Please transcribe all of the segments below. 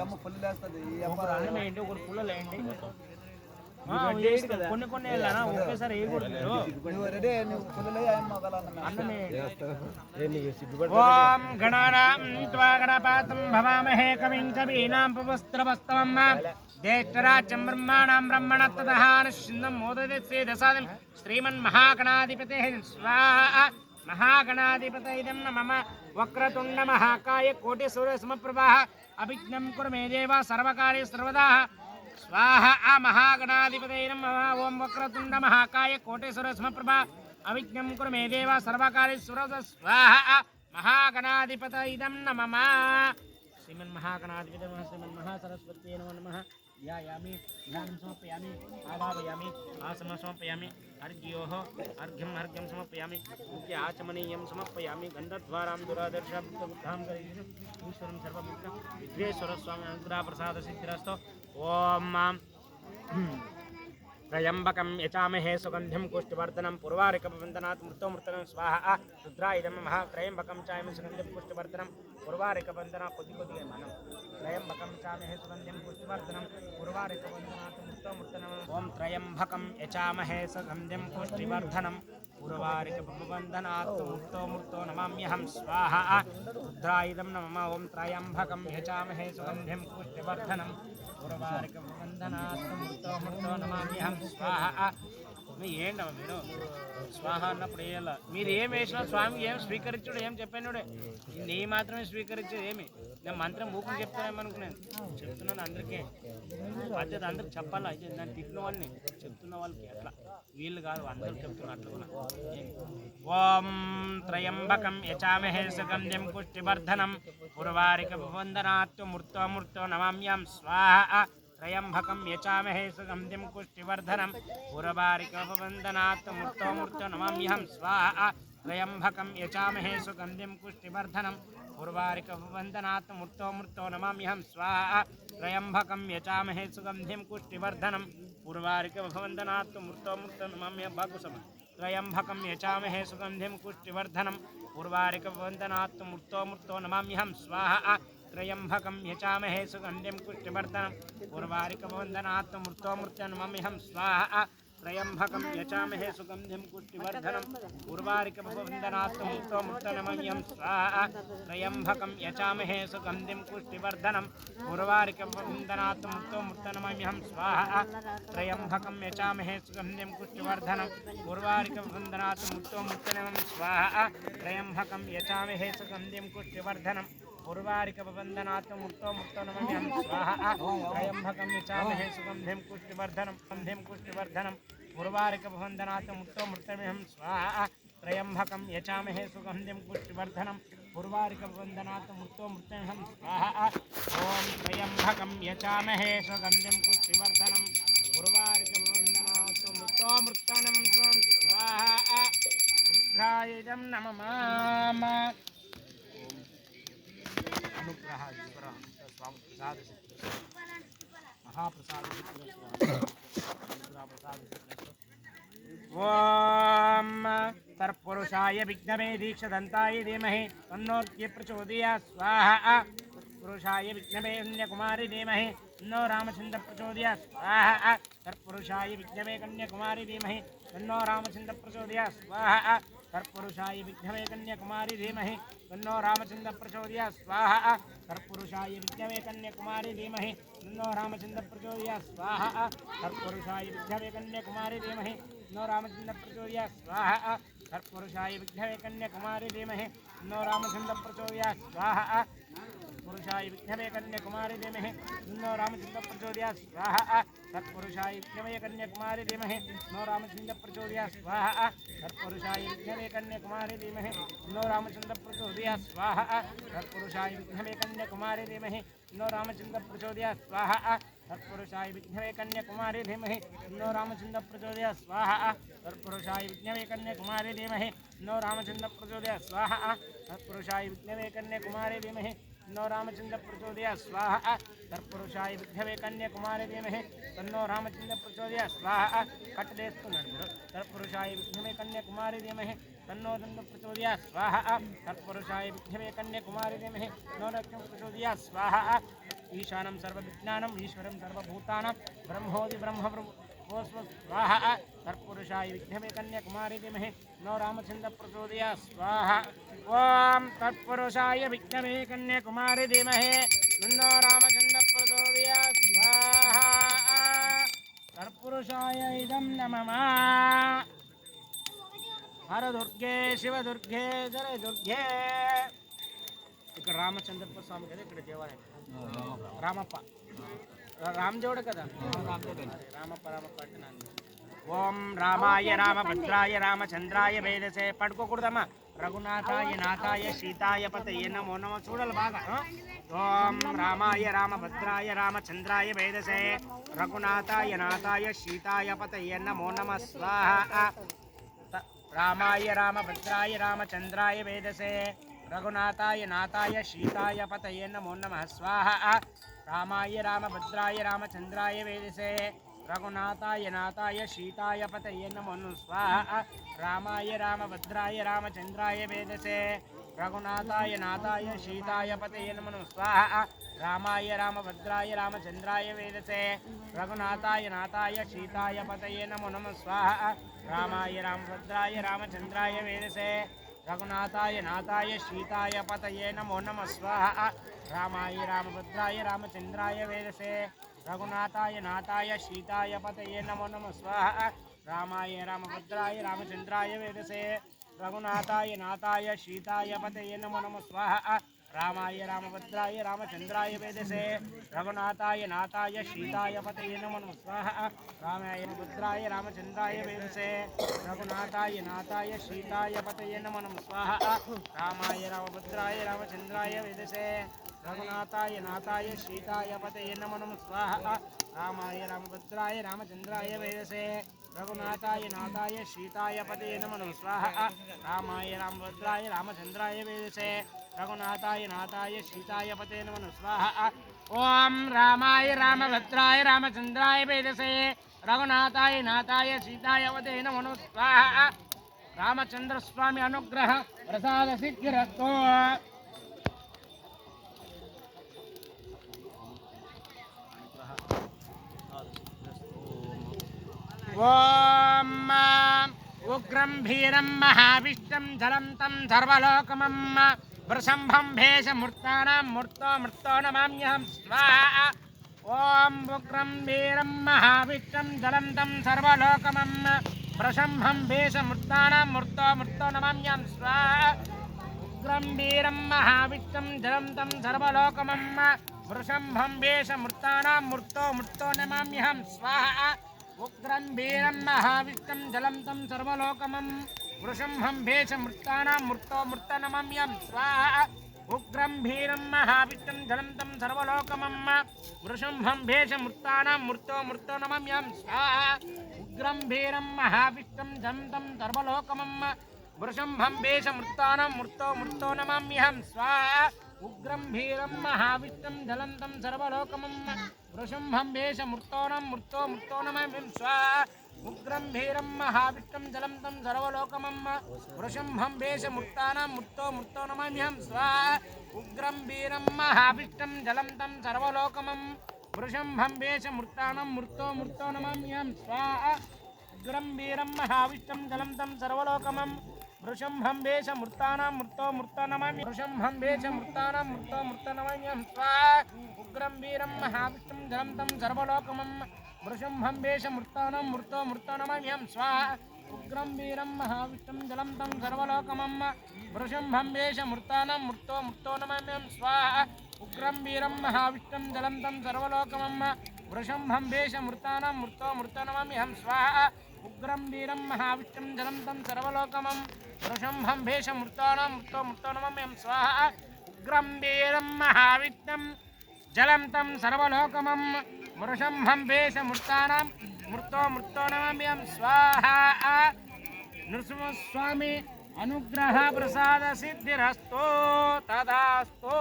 అమ్మ ఫుల్ వేస్తుంది వేయండి, ఒకరు పుల్లలు వేయండి. కొన్ని కొన్ని ఒకేసారి వేయకూడదు. ఓం గణానాం త్వా గణపతిం భవామహే కవిం కవీనాం ఉపస్రవస్తవం జ్యేష్ఠరాజ్యం బ్రహ్మాణాం బ్రహ్మణస్తతః నిశ్చిన్నం మోదయతే దశాదిం శ్రీమన్మహాగణాధిపతే స్వాహా. महागणाधिपतयं नमः वक्रतुंड महाकाय कोटिसूर्यसमप्रभः अभिज्ञं कुरु मे देव सर्वकार्ये सर्वदा स्वाहा. महागणाधिपतये नमः. ओं वक्रतुंड महाकाय कोटिसूर्यसमप्रभः अभिज्ञं कुरु मे देव सर्वकार्ये सर्वदा स्वाहा. महागणाधिपतये नमः. श्रीमन्महागणाधिपतये नमः. श्रीमन्महासरस्वत्यै नमः. ध्यायामि ध्यानं समर्पयामि आवाहयामि आसनं समर्पयामि अर्घ्योः अर्घ्यं अर्घ्यं समर्पयामि मुख्य आचमनीयं समर्पयामि गन्धद्वारां दुरादर्शां बुद्धां ईश्वरं सर्वमित्र विघ्नेश्वरस्वामी अनुग्रहप्रसादसिद्धिरस्तु. ॐ त्र्यम्बकं यचामहे सुगन्धिं पुष्टिवर्धनं पुर्वारिकवन्दनात् मृत्युमृतनं स्वाहा. रुद्रायदं महा त्र्यम्बकं चामहे सुगन्धिं पुष्टिवर्धनं पुर्वारिकवन्दना कोदि मनं त्र्यम्बकं चामहे सुगन्धिं पुष्टिवर्धनं पुर्वारिकवन्दनात् मृत्युमृतनं. ॐ त्र्यम्बकं यचामहे सुगन्धिं पुष्टिवर्धनं पुर्वारिकवन्दनात् मृत्युमृतो नमाम्यहं स्वाहा. रुद्रायदं नमः. ॐ त्र्यम्बकं यचामहे सुगन्धिं पुष्टिवर्धनं पुर्वारिकवन्दनात् मृत्युमृतो नमाम्यहं स्वाहा. ఏంటమ్మా మీరు స్వాహ అన్నప్పుడు వేయాల. మీరు ఏం వేసినా స్వామికి ఏం స్వీకరించుడు ఏం చెప్పాను నీ మాత్రమే స్వీకరించేది ఏమి. నేను మంత్రం ఊపిరి చెప్తానేమనుకున్నాను. చెప్తున్నాను అందరికీ బాధ్యత అందరికి చెప్పాలా. అయితే నన్ను తిట్టిన వాళ్ళని చెప్తున్న వాళ్ళకి అట్లా వీళ్ళు కాదు అందరూ చెప్తున్నా అట్లా కూడా. ఓం త్రయంబకం యచామహే సుగంధిం పుష్టివర్ధనం పుర్వారికవందనాత్ మృత్యుమృతో నమామ్యం స్వాహా. त्र्यम्बकं यचामहे सुगन्धिं पुष्टिवर्धनं पुर्वारिकवन्दनात् मृत्युमृतो नमाम्यहं स्वाहा. त्र्यम्बकं यचामहे सुगन्धिं पुष्टिवर्धनं पुर्वारिकवन्दनात् मृत्युमृतो नमाम्यहं स्वाहा. त्र्यम्बकं यचामहे सुगन्धिं पुष्टिवर्धनं पुर्वारिकवन्दनात् मृत्युमृतो नमाम्यहं भागुसम. त्र्यम्बकं यचामहे सुगन्धिं पुष्टिवर्धनं पुर्वारिकवन्दनात् मृत्युमृतो नमाम्यहं स्वाहा. त्र्यम्बकं यचामहे सुगन्धिं पुष्टिवर्धनं पुर्वारिकवन्दनात् मृत्युमृतो नमाम्यहं स्वाहा. त्र्यम्बकं यचामहे सुगन्धिं पुष्टिवर्धनं पुर्वारिकवन्दनात् मृत्युमृतो नमाम्यहं स्वाहा. त्र्यम्बकं यचामहे सुगन्धिं पुष्टिवर्धनं पुर्वारिकवन्दनात् मृत्युमृतो नमाम्यहं स्वाहा. त्र्यम्बकं यचामहे सुगन्धिं पुष्टिवर्धनं पुर्वारिकवन्दनात् मृत्युमृतो नमाम्यहं स्वाहा. त्र्यम्बकं यचामहे सुगन्धिं पुष्टिवर्धनं पुर्वारिकवन्दनात् मृत्युमृतो नमाम्यहं स्वाहा. त्र्यम्बकं यचामहे सुगन्धिं पुष्टिवर्धनं पुर्वारिकवन्दनात् मृत्युमृतो नमाम्यहं स्वाहा. त्र्यम्बकं यचामहे सुगन्धिं पुष्टिवर्धनं पुर्वारिकवन्दनात् मृत्युमृतो नमाम्यहं स्वाहा. ॐ त्र्यम्बकं यचामहे सुगन्धिं पुष्टिवर्धनं पुर्वारिकवन्दनात् मृत्युमृतो नमाम्यहं स्वाहा. रुद्रायदं नमः. अनुग्रह स्वामी प्रसाद महाप्रसाद ओम तत्पुरुषाय विघ्नमे दीक्षदन्ताय धीमहि तन्नोर्ये प्रचोदयात् स्वाहा. तत्पुरुषाय विघ्नमे कन्याकुमारी धीमहि तन्नो रामचन्द्र प्रचोदयात् स्वाहा. तत्पुरुषाय विघ्नमे कन्याकुमारी धीमहि तन्नो रामचन्द्र प्रचोदयात् स्वाहा. तत्पुरुषाय विघ्नमे कन्याकुमारी धीमहि तन्नो रामचन्द्र प्रचोदयात् स्वाहा. तत्पुरुषाय विघ्नमे कन्याकुमारी धीमहि तन्नो रामचन्द्र प्रचोदयात् स्वाहा. तत्पुरुषाय विघ्नमे कन्याकुमारी धीमहि तन्नो रामचन्द्र प्रचोदयात् स्वाहा. तत्पुरुषाय विघ्नमे कन्याकुमारी धीमहि तन्नो रामचन्द्र प्रचोदयात् स्वाहा. तत्पुरुषाय विघ्नमे कन्याकुमारी धीमहि तन्नो रामचन्द्र प्रचोदयात् स्वाहा. तत्पुरुषाय विघ्नमे कन्याकुमारी धीमहि तन्नो रामचन्द्र प्रचोदयात् स्वाहा. तत्पुरुषाय विघ्नमे कन्याकुमारी धीमहि तन्नो रामचन्द्र प्रचोदयात् स्वाहा. तत्पुरुषाय विघ्नमे कन्याकुमारी धीमहि तन्नो रामचन्द्र प्रचोदयात् स्वाहा. तत्पुरुषाय विघ्नमे कन्याकुमारी धीमहि तन्नो रामचन्द्र प्रचोदयात् स्वाहा. तत्पुरुषाय विघ्नमे कन्याकुमारी धीमहि तन्नो रामचन्द्र प्रचोदयात् स्वाहा. तत्पुरुषाय विघ्नमे कन्याकुमारी धीमहि तन्नो रामचन्द्र प्रचोदयात् स्वाहा. तत्पुरुषाय विघ्नमे कन्याकुमारी धीमहि तन्नो रामचन्द्र प्रचोदयात् स्वाहा. कट्टेस्तुन्नानु మీరు. तत्पुरुषाय विघ्नमे कन्याकुमारी धीमहि तन्नो चन्द्र प्रचोदयात् स्वाहा. तत्पुरुषाय विघ्नमे कन्याकुमारी धीमहि तन्नो रक्षं प्रचोदयात् स्वाहा. ఈశానం సర్వవిజ్ఞానం ఈశ్వరం సర్వభూతానం బ్రహ్మోది బ్రహ్మ स्वाहा तत्पुरुषाय विद्महे कन्याकुमारी धीमहि नो रामचंद्र प्रचोदयात् स्वाहा ओम तत्पुरुषाय विद्महे कन्याकुमारी धीमहि नो रामचंद्र प्रचोदयात् स्वाहा तत्पुरुषाय इदं नमः हर दुर्गे शिव दुर्गे जय दुर्गे ఇక్కడ రామచంద్రప్ప స్వామి కదా ఇక్కడ దేవాలయం రామప్ప రామజోడ కదా రామప్ప రామప్ప అంటే నాన్న ఓం రామాయ రామభద్రాయ రామచంద్రాయ వేదసే పడుకోకూడదమ్మా రఘునాథాయ నాథాయ సీతాయ పతయే నమో నమః చూడాలి బాగా ఓం రామాయ రామభద్రాయ రామచంద్రాయ వేదసే రఘునాథాయ నాథాయ సీతాయ పతయే నమో నమః స్వాహా రామాయ రామభద్రాయ రామచంద్రాయ వేదసే रघुनाथाय नाथाय सीताय पतये नमो नमः स्वाहा रामाय रामभद्राय रामचंद्राय वेदसे रघुनाथाय नाथाय सीताय पतये नमो नमः स्वाहा रामाय रामभद्राय रामचंद्राय वेदसे रघुनाथाय नाथाय सीताय पतये नमो नमः स्वाहा रामाय रामभद्राय रामचंद्राय वेदसे रघुनाथाय नाथाय सीताय पतये नमो नमः स्वाहा रामाय रामभद्राय रामचंद्राय वेदसे रघुनाथाय नाथाय सीताय पतये नमो नमः स्वाहा रामाय रामभद्राय रामचंद्राय वेदसे रघुनाथाय नाथाय सीताय पतये नमो नमः स्वाहा रामाय रामभद्राय रामचंद्राय वेदसे रघुनाथाय नाथाय सीताय पतये नमो नमः स्वाहा रामाय रामभद्राय रामचंद्राय वेदसे रघुनाथाय नाथाय सीताय पतये नमो नमः स्वाहा रामाय रामभद्राय रामचंद्राय वेदसे रघुनाथाय नाथाय सीताय पतये नमो नमः स्वाहा रामाय रामभद्राय रामचंद्राय वेदसे रघुनाथाय नाथाय सीताय पतये नमो नमः स्वाहा रामाय रामभद्राय रामचंद्राय वेदसे रघुनाथाय नाथाय सीताय पतये नमो नमः स्वाहा रामाय रामभद्राय रामचंद्राय वेदसे रघुनाथाय नाथाय सीताय पतये नमो नमः स्वाहा ओम रामाय रामभद्राय रामचंद्राय वेदसे रघुनाथाय नाथाय सीताय पतये नमो नमः स्वाहा रामचंद्र स्वामी अनुग्रह प्रसाद सिद्धिरस्तु ओम उग्रं भीरं महाविष्णुं जलं तं सर्वलोकमं वृषंभं भेषमूर्तानां मूर्तो मूर्तो नमाम्यहं स्वाहा ओम उग्रं भीरं महाविष्णुं जलं तं सर्वलोकमं वृषंभं भेषमूर्तानां मूर्तो मूर्तो नमाम्यहं स्वाहा उग्रं भीरं महाविष्णुं जलं तं सर्वलोकमं वृषंभं भेषमूर्तानां मूर्तो मूर्तो नमाम्यहं स्वाहा उग्रं वीरं महाविष्णुं जलं तं सर्वलोकमं वृषंभं भेषमूर्तानां मूर्तो मूर्तो नमाम्यहं स्वाहा उग्रं वीरं महाविष्णुं जलं तं सर्वलोकमं वृषंभं भेषमूर्तानां मूर्तो मूर्तो नमाम्यहं स्वाहा उग्रं वीरं महाविष्णुं जलं तं सर्वलोकमं वृषंभं भेषमूर्तानां मूर्तो मूर्तो नमाम्यहं स्वाहा उग्रं भीरं महाविष्णुं जलं तं सर्वलोकमं वृषंभं भेषमूर्तानां मूर्तो मूर्तो नमाम्यहं स्वाहा उग्रं भीरं महाविष्णुं जलं तं सर्वलोकमं वृषंभं भेषमूर्तानां मूर्तो मूर्तो नमाम्यहं स्वाहा उग्रं भीरं महाविष्णुं जलं तं सर्वलोकमं वृषंभं भेषमूर्तानां मूर्तो मूर्तो नमाम्यहं स्वाहा उग्रं भीरं महाविष्णुं जलं तं सर्वलोकमं वृषंभं भेषमूर्तानां मूर्तो मूर्तो नमामि वृषंभं भेषमूर्तानां मूर्तो मूर्तो नमाम्यहं स्वाहा उग्रं वीरं महाविष्णुं जलं तं सर्वलोकमं वृषंभं भेषमूर्तानां मूर्तो मूर्तो नमाम्यहं स्वाहा उग्रं वीरं महाविष्णुं जलं तं सर्वलोकमं वृषंभं भेषमूर्तानां मूर्तो मूर्तो नमाम्यहं स्वाहा उग्रं वीरं महाविष्णुं जलं तं सर्वलोकमं वृषंभं भेषमूर्तानां मूर्तो मूर्तो नमाम्यहं स्वाहा उग्रं वीरं महाविष्णुं जलं तं सर्वलोकमं वृषंभं भेषमूर्तानां मूर्तो मूर्तो नमाम्यहं स्वाहा उग्रं वीरं महाविष्णुं जलं तं सर्वलोकमं वृषंभं भेषमूर्तानां मूर्तो मूर्तो नमाम्यहं स्वाहा नृसिंहस्वामी अनुग्रह प्रसाद सिद्धिरस्तु तदास्तु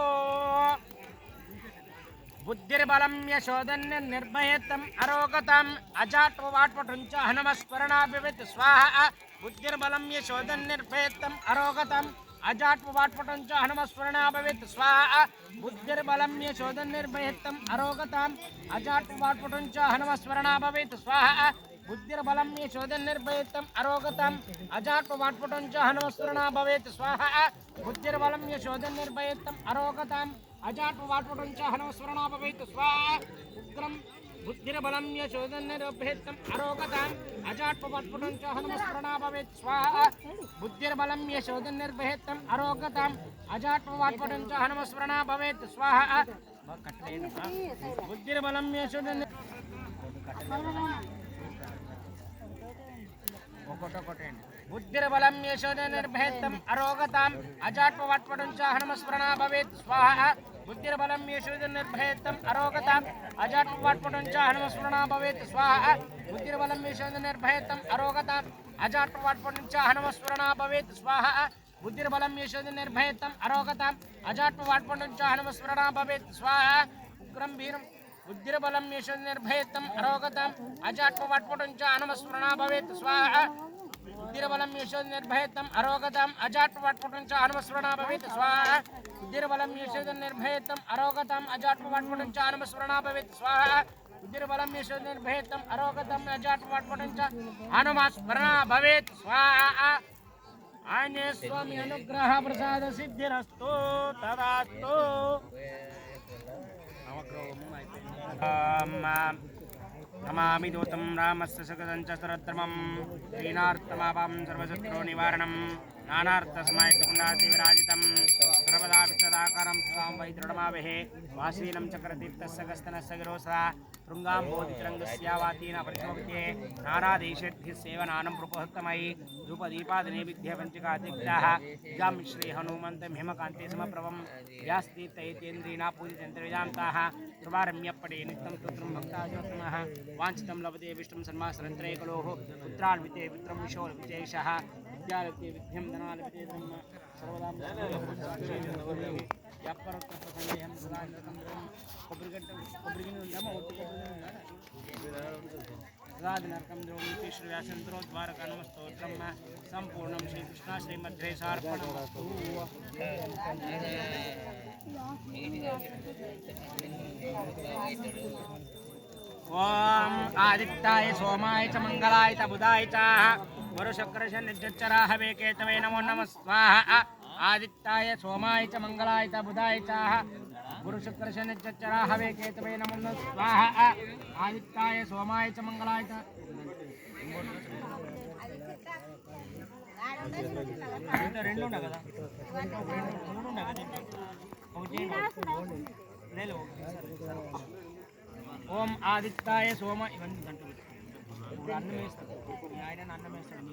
बुद्धिर्बलं यशोधन्य निर्भयत्वम् अरोगतम् अजाटोवाट्पटुञ्च हनुमस्मरणाभिवित् स्वाहा बुद्धिर्बलं यशोधन्य निर्भयत्वम् अरोगतम् अजाट्पवाट्पटं च हनुमस्मरणा भवेत् स्वाहा बुद्धिर्बलं यशोधन्निर्भयत्तम् अरोगताम् अजाट्पवाट्पटं च हनुमस्मरणा भवेत् स्वाहा बुद्धिर्बलं यशोधन्निर्भयत्तम् अरोगताम् अजाट्पवाट्पटं च हनुमस्मरणा भवेत् स्वाहा बुद्धिर्बलं यशोधन्निर्भयत्तम् अरोगताम् अजाट्पवाट्पटं च हनुमस्मरणा भवेत् स्वाहा उग्रं बुद्धिर्बलं यशोधन्निर्भयत्तम् अरोगताम् अजाट्पवाट्पटं च हनुमस्मरणा भवेत् स्वाहा बुद्धिर्बलं यशोधन्निर्भयत्तम् अरोगताम् अजाट्पवाट्पटं च हनुमस्मरणा भवेत् स्वाहा बुद्धिर्बलं यशोधन्निर् बुद्धिर्बलं यशोधन्निर्भयत्तम् अरोगताम् अजाट्पवाट्पटं च हनुमस्मरणा भवेत् स्वाहा बुद्धिर्बलं यशोधन्निर्भयत्तम् अरोगताम् अजाट्पवाट्पटं च हनुमस्मरणा भवेत् स्वाहा बुद्धिर्बलं यशोधन्निर्भयत्तम् अरोगताम् अजाट्पवाट्पटं च हनुमस्मरणा भवेत् स्वाहा बुद्धिर्बलं यशोधन्निर्भयत्तम् अरोगताम् अजाट्पवाट्पटं च हनुमस्मरणा भवेत् स्वाहा उग्रं वीरं बुद्धिर्बलं यशोधन्निर्भयत्तम् अरोगताम् अजाट्पवाट्पटं च हनुमस्मरणा भवेत् स्वाहा बुद्धिर्बलं यशोधन्निर्भयत्तम् अरोगताम् अजाट्पवाट्पटं च हनुमस्मरणा भवेत् स्वाहा बुद्धिर्बलं यशोधन्निर्भयत्तम् अरोगताम् अजाट्पवाट्पटं च हनुमस्मरणा भवेत् स्वाहा बुद्धिर्बलं यशोधन्निर्भयत्तम् अरोगताम् अजाट्पवाट्पटं च हनुमस्मरणा भवेत् स्वाहा आञ्जनेय स्वामी अनुग्रह प्रसाद सिद्धिरस्तु तदास्तु नमामि दूतं रामस्य सकलं च सरत्रमं दीनार्तमापां सर्वशत्रो निवारणं नानार्थसमायितकुण्डाति विराजितं सर्वदा वित्तदाकारं सदां वै दृढमावहे वासीनं चक्रतीर्थस्य गस्तनस्य गिरोसदा शृङ्गाम्बोधितरङ्गस्यावातीन परिशोभिते नानादेशेभ्यः सेवनानं प्रपोहत्तमयि धूपदीपादिनेभिद्य पञ्चकादिभ्यः जां श्री हनुमन्तं हिमकान्ते समप्रभं व्यास्तीर्थैतेन्द्रिणा पूजितन्त्रविजान्ताः कृपारम्यपटे नित्यं स्तोत्रं भक्ताजोत्तमः वाञ्छितं लभते विष्णुं सन्मासरन्त्रैकलोः पुत्रान्विते पुत्रं विशोलविशेषः विद्यालभते विद्यं धनालभते ब्रह्म सर्वदा व्यापारप्रसन्नेहं सदा नरकं द्रोणी श्रीव्यासंतरोद्वारकानमस्तोत्रं सम्पूर्णं श्रीकृष्ण श्रीमध्वेशार्पणमस्तु ओम आदित्याय सोमाय च मंगलाय च बुधाय च वरुशक्रशनिर्जच्चराहवे केतवे नमो नमः स्वाहा आदित्याय सोमाय च मंगलाय च बुधाय च वरुशक्रशनिर्जच्चराहवे केतवे नमो नमः स्वाहा आदित्याय सोमाय च मंगलाय च రెండు ఉండ కదా మూడు ఉండ కదా ఓం ఆదిత్యాయ సోమ ఇవన్నీ గంటలు ఇప్పుడు అన్నం వేస్తాడు ఆయన అన్నం వేస్తాడు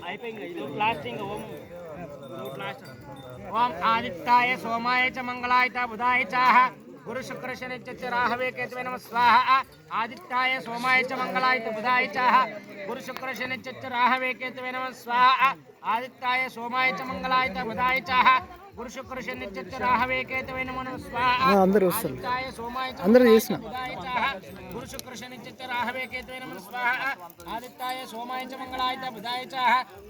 అయిపోయింది ఇది ప్లాస్టింగ్ ఓం ఓం ఆదిత్యాయ సోమాయ చ మంగళాయ చ బుధాయ చ गुरु शुक्र शनि राहवे केतवे नमः स्वाहा आदित्याय सोमाय च मंगलाय च बुधाय च गुरु शुक्र शनि राहवे केतवे नमः स्वाहा आदित्याय सोमाय च मंगलाय च बुधाय च गुरु शुक्र शनि राहवे केतवे नमः स्वाहा आदित्याय सोमाय च बुधाय च गुरु शुक्र शनि राहवे केतवे नमः स्वाहा आदित्याय सोमाय च मंगलाय च बुधाय च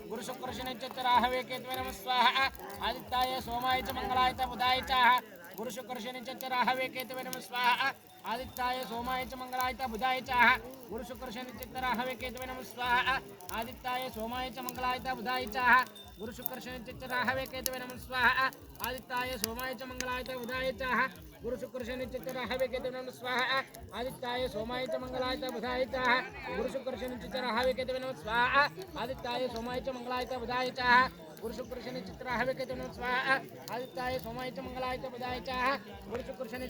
गुरु शुक्र शनि राहवे केतवे नमः स्वाहा आदित्याय सोमाय च मंगलाय च बुधाय च गुरु शुक्र शनि राहवे केतवे नमः स्वाहा आदित्याय सोमाय च मंगलाय च बुधाय च गुरु शुक्र शनि राहवे केतवे नमः स्वाहा आदित्याय सोमाय च मंगलाय च बुधाय च गुरु शुक्र शनि राहवे केतवे नमः स्वाहा आदित्याय सोमाय च मंगलाय च बुधाय च गुरु शुक्र शनि राहवे केतवे नमः स्वाहा आदित्याय सोमाय च मंगलाय च बुधाय च गुरु शुक्र शनि राहवे केतवे नमः स्वाहा आदित्याय सोमाय च मंगलाय च बुधाय च गुरु शुक्र शनि राहवे केतवे नमः स्वाहा आदित्याय सोमाय च मंगलाय च बुधाय च गुरु शुक्र शनि